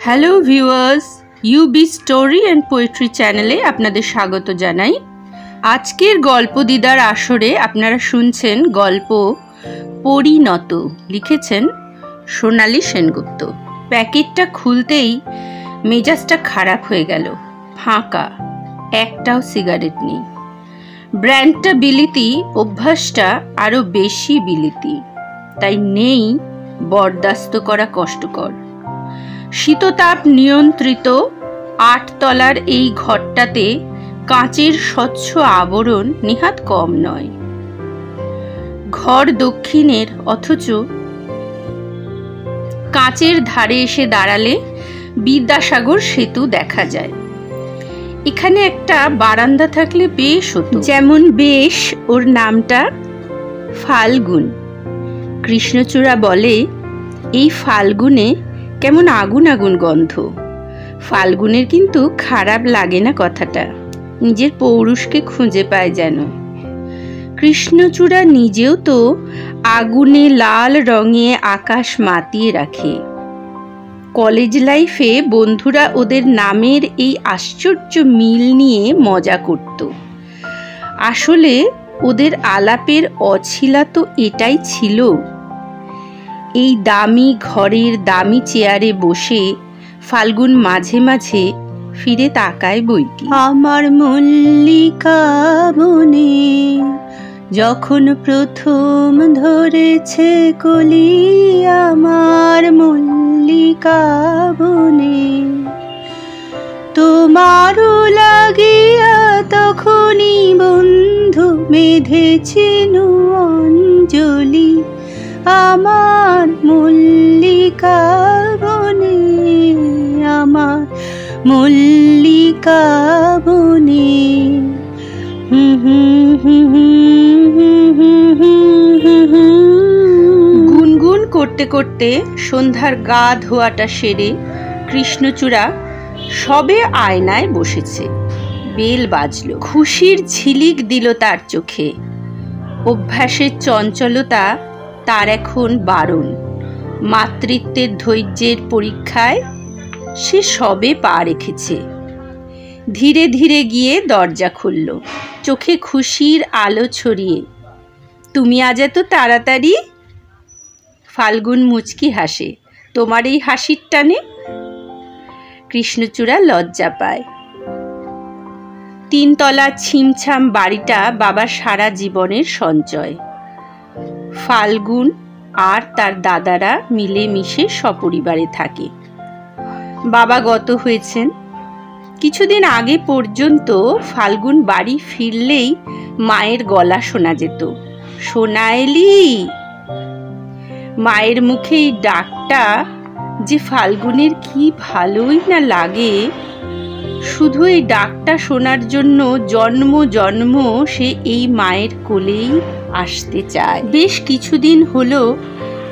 Hello viewers, UB story and poetry চ্যানেলে আপনাদের স্বাগত জানাই। আজকের গল্প দিদার আসরে আপনারা শুনছেন গল্প পরিণত, লিখেছেন সোনালী সেনগুপ্ত। প্যাকেটটা খুলতেই মেজাজটা খারাপ হয়ে গেল। ফাঁকা, একটাও সিগারেট নেই। ব্র্যান্ডটা বিলিতি, অভ্যাসটা আরও বেশি বিলিতি, তাই নেই বরদাস্ত করা কষ্টকর। শীততাপ নিয়ন্ত্রিত ৮ তলার এই ঘরটাতে কাঁচের স্বচ্ছ আবরণ নেহাত কম নয়। ঘর দক্ষিণের, অথচ কাঁচের ধারে এসে দাঁড়ালে বিদ্যাসাগর সেতু দেখা যায়। এখানে একটা বারান্দা থাকলে বেশ হতো, যেমন বেশ ওর নামটা ফাল্গুন। কৃষ্ণচূড়া বলে এই ফাল্গুনে কেমন আগুন আগুন গন্ধ। ফাল্গুনের কিন্তু খারাপ লাগে না কথাটা, নিজের পৌরুষকে খুঁজে পায় যেন। কৃষ্ণচূড়া নিজেও তো আগুনে লাল রঙে আকাশ মাতিয়ে রাখে। কলেজ লাইফে বন্ধুরা ওদের নামের এই আশ্চর্য মিল নিয়ে মজা করত। আসলে ওদের আলাপের অছিলা তো এটাই ছিল। এই দামি ঘরের দামি চেয়ারে বসে ফাল্গুন মাঝে মাঝে ফিরে তাকায় বইকি। আমার মল্লিকা বনে যখন প্রথম ধরেছে কলি, আমার মল্লিকা বনে তোমারও লাগিয়া তখনই বন্ধু বেঁধেছিল অঞ্জলি, আমার মল্লিকা বনে, আমার মল্লিকা বনে। গুনগুন করতে করতে সন্ধ্যার গা ধোয়াটা সেরে কৃষ্ণচূড়া সবে আয়নায় বসেছে। বেল বাজল, খুশির ঝিলিক দিল তার চোখে। অভ্যাসের চঞ্চলতা তার এখন বারণ। মাতৃত্বের ধৈর্যের পরীক্ষায় সে সবে পা রেখেছে। ধীরে ধীরে গিয়ে দরজা খুলল, চোখে খুশির আলো ছড়িয়ে। তুমি আজ এত তাড়াতাড়ি? ফাল্গুন মুচকি হাসে। তোমার এই হাসির টানে কৃষ্ণচূড়া লজ্জা পায়। ৩ তলা ছিমছাম বাড়িটা বাবার সারা জীবনের সঞ্চয়। ফাল্গুন আর তার দাদারা মিলেমিশে সপরিবারে থাকে। বাবা গত হয়েছেন। কিছুদিন আগে পর্যন্ত ফাল্গুন বাড়ি ফিরলেই মায়ের গলা শোনা যেত, সোনাইলি। মায়ের মুখে এই ডাকটা যে ফাল্গুনের কি ভালোই না লাগে। শুধু এই ডাকটা শোনার জন্য জন্ম জন্ম সে এই মায়ের কোলেই আসতে চায়। বেশ কিছুদিন হলো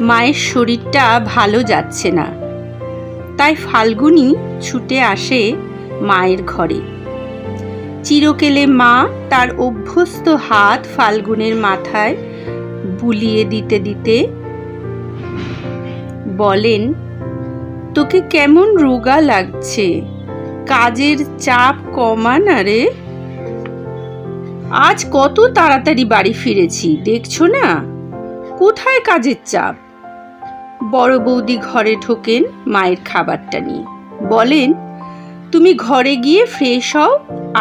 মায়ের শরীরটা ভালো যাচ্ছে না, তাই ফাল্গুনই ছুটে আসে মায়ের ঘরে। চিরকেলে মা তার অভ্যস্ত হাত ফাল্গুনের মাথায় বুলিয়ে দিতে দিতে বলেন, তোকে কেমন রোগা লাগছে, কাজের চাপ কমা না রে। আজ কত তাড়াতাড়ি বাড়ি ফিরেছি দেখছো না, কোথায় কাজের চাপ। বড় বৌদি ঘরে ঢোকেন মায়ের খাবারটা নিয়ে, বলেন, তুমি ঘরে গিয়ে ফ্রেশ হও,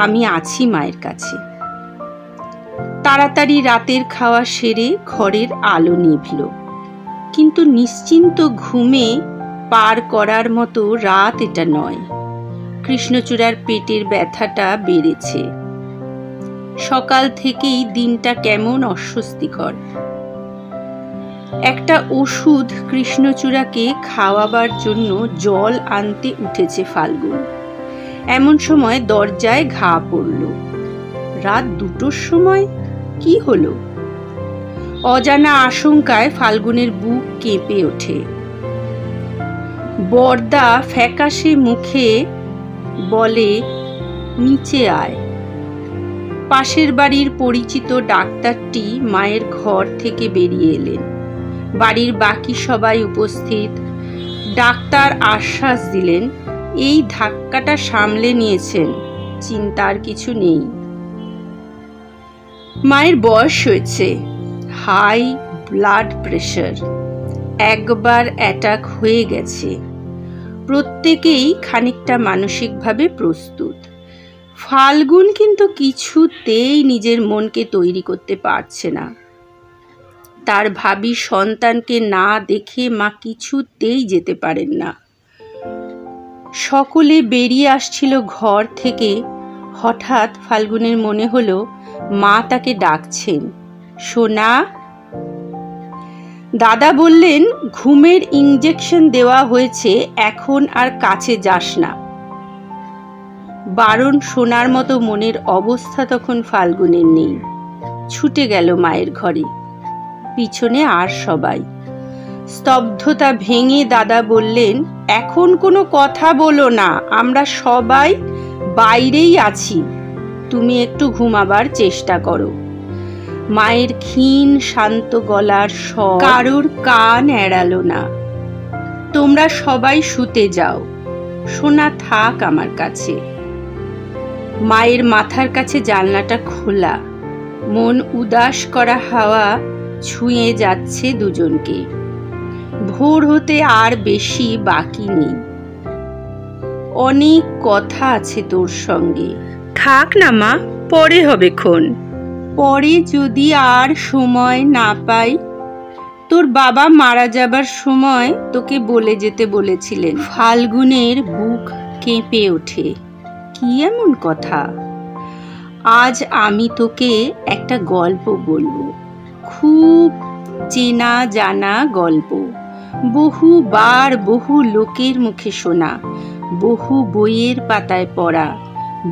আমি আছি মায়ের কাছে। তাড়াতাড়ি রাতের খাওয়া সেরে ঘরের আলো নিভল, কিন্তু নিশ্চিন্ত ঘুমে পার করার মতো রাত এটা নয়। কৃষ্ণচূড়ার পেটের ব্যথাটা বেড়েছে। সকাল থেকেই দিনটা কেমন অস্বস্তিকর। একটা ওষুধ কৃষ্ণচূড়াকে খাওয়াবার জন্য জল আনতে উঠেছে ফাল্গুন। এমন সময় দরজায় ঘা পড়ল। রাত 2টোর সময় কি হলো? অজানা আশঙ্কায় ফাল্গুনের বুক কেঁপে ওঠে। বরদা ফ্যাকাশে মুখে বলে, নিচে আয়। পাশের বাড়ির পরিচিত ডাক্তারটি মায়ের ঘর থেকে বেরিয়ে এলেন। বাড়ির বাকি সবাই উপস্থিত। ডাক্তার আশ্বাস দিলেন এই ধাক্কাটা সামলে নিয়েছেন, চিন্তার কিছু নেই। মায়ের বয়স হয়েছে, হাই ব্লাড প্রেশার, একবার অ্যাটাক হয়ে গেছে। প্রত্যেকেই খানিকটা মানসিকভাবে প্রস্তুত। ফাল্গুন কিন্তু কিছুতেই নিজের মনকে তৈরি করতে পারছে না। তার ভাবী সন্তানকে না দেখে মা কিছুতেই যেতে পারেন না। সকলে বেরিয়ে আসছিল ঘর থেকে। হঠাৎ ফাল্গুনের মনে হলো মা তাকে ডাকছেন, সোনা। দাদা বললেন, ঘুমের ইঞ্জেকশন দেওয়া হয়েছে, এখন আর কাছে যাস না। বারণ শোনার মতো মনের অবস্থা তখন ফাল্গুনের নেই। ছুটে গেল মায়ের ঘরে। পিছনে আর সবাই। স্তব্ধতা ভেঙে দাদা বললেন, এখন কোনো কথা বলো না, আমরা সবাই বাইরেই আছি, তুমি একটু ঘুমাবার চেষ্টা করো। মায়ের ক্ষীণ শান্ত গলার স্বর কারোর কান এড়ালো না। তোমরা সবাই শুতে যাও, সোনা থাক আমার কাছে। মায়ের মাথার কাছে জানলাটা খোলা, মন উদাস করা হাওয়া ছুঁয়ে যাচ্ছে দুজনকে। ভোর হতে আর বেশি বাকি নেই। অনেক কথা আছে তোর সঙ্গে, থাক না মা, পরে হবে খন। পরে যদি আর সময় না পাই, তোর বাবা মারা যাবার সময় তোকে বলে যেতে বলেছিলেন। ফাল্গুনের বুক কেঁপে ওঠে। কি এমন কথা? আজ আমি তোকে একটা গল্প বলবো, খুব চেনা জানা গল্প, বহুবার বহু লোকের মুখে শোনা, বহু বইয়ের পাতায় পড়া,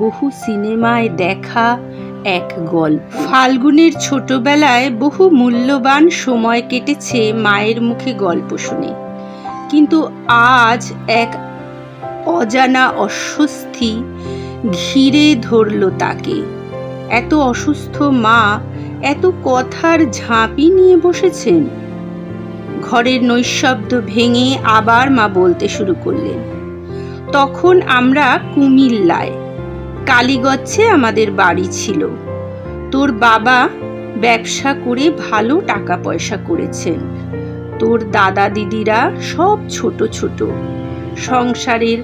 বহু সিনেমায় দেখা এক গল্প। ফাল্গুনের ছোটবেলায় বহু মূল্যবান সময় কেটেছে মায়ের মুখে গল্প শুনে। কিন্তু আজ এক অজানা অস্বস্তি ঘিরে ধরল তাকে। এত অসুস্থ মা এত কথার ঝাঁপি নিয়ে বসেছেন। ঘরের নৈশব্দ ভেঙে আবার মা বলতে শুরু করলেন, তখন আমরা কুমিল্লায় কালীগঞ্জে আমাদের বাড়ি ছিল। তোর বাবা ব্যবসা করে ভালো টাকা পয়সা করেছেন। তোর দাদা দিদিরা সব ছোট ছোট। সংসারের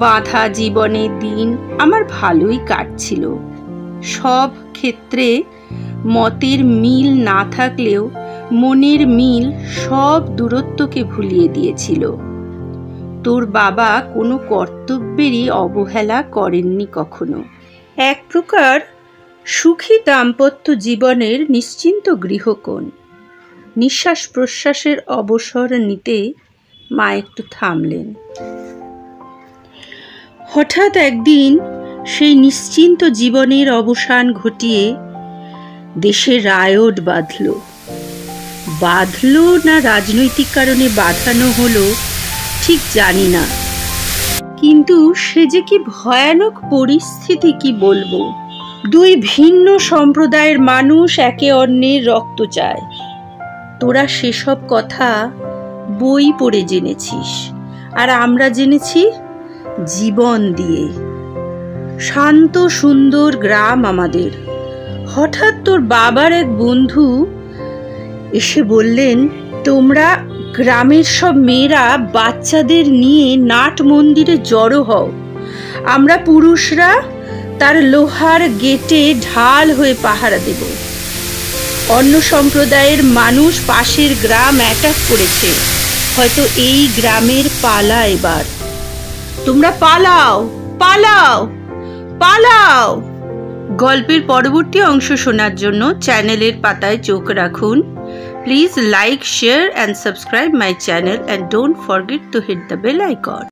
বাঁধা জীবনের দিন আমার ভালোই কাটছিল। সব ক্ষেত্রে মতের মিল না থাকলেও মনের মিল সব দূরত্বকে ভুলিয়ে দিয়েছিল। তোর বাবা কোনো কর্তব্যেরই অবহেলা করেননি কখনো। এক প্রকার সুখী দাম্পত্য জীবনের নিশ্চিন্ত গৃহকোণ। নিঃশ্বাস প্রশ্বাসের অবসর নিতে মা একটু থামলেন। হঠাৎ একদিন সেই নিশ্চিন্ত জীবনের অবসান ঘটিয়ে দেশে রায়ট বাঁধল না রাজনৈতিক কারণে বাঁধানো হলো ঠিক জানি না, কিন্তু সে যে কি ভয়ানক পরিস্থিতি কি বলবো। দুই ভিন্ন সম্প্রদায়ের মানুষ একে অন্যের রক্ত চায়। তোরা সেসব কথা বই পড়ে জেনেছিস, আর আমরা জেনেছি জীবন দিয়ে। শান্ত সুন্দর গ্রাম আমাদের। হঠাৎ তোর বাবার এক বন্ধু এসে বললেন, তোমরা গ্রামের সব মেয়েরা বাচ্চাদের নিয়ে নাট মন্দিরে জড়ো হও, আমরা পুরুষরা তার লোহার গেটে ঢাল হয়ে পাহারা দেব। অন্য সম্প্রদায়ের মানুষ পাশের গ্রাম অ্যাটাক করেছে, হয়তো এই গ্রামের পালা এবার। তোমরা পালাও পালাও পালাও। গল্পের পরবর্তী অংশ শোনার জন্য চ্যানেলের পাতায় চোখ রাখুন। Please like, share and subscribe my channel and don't forget to hit the bell icon.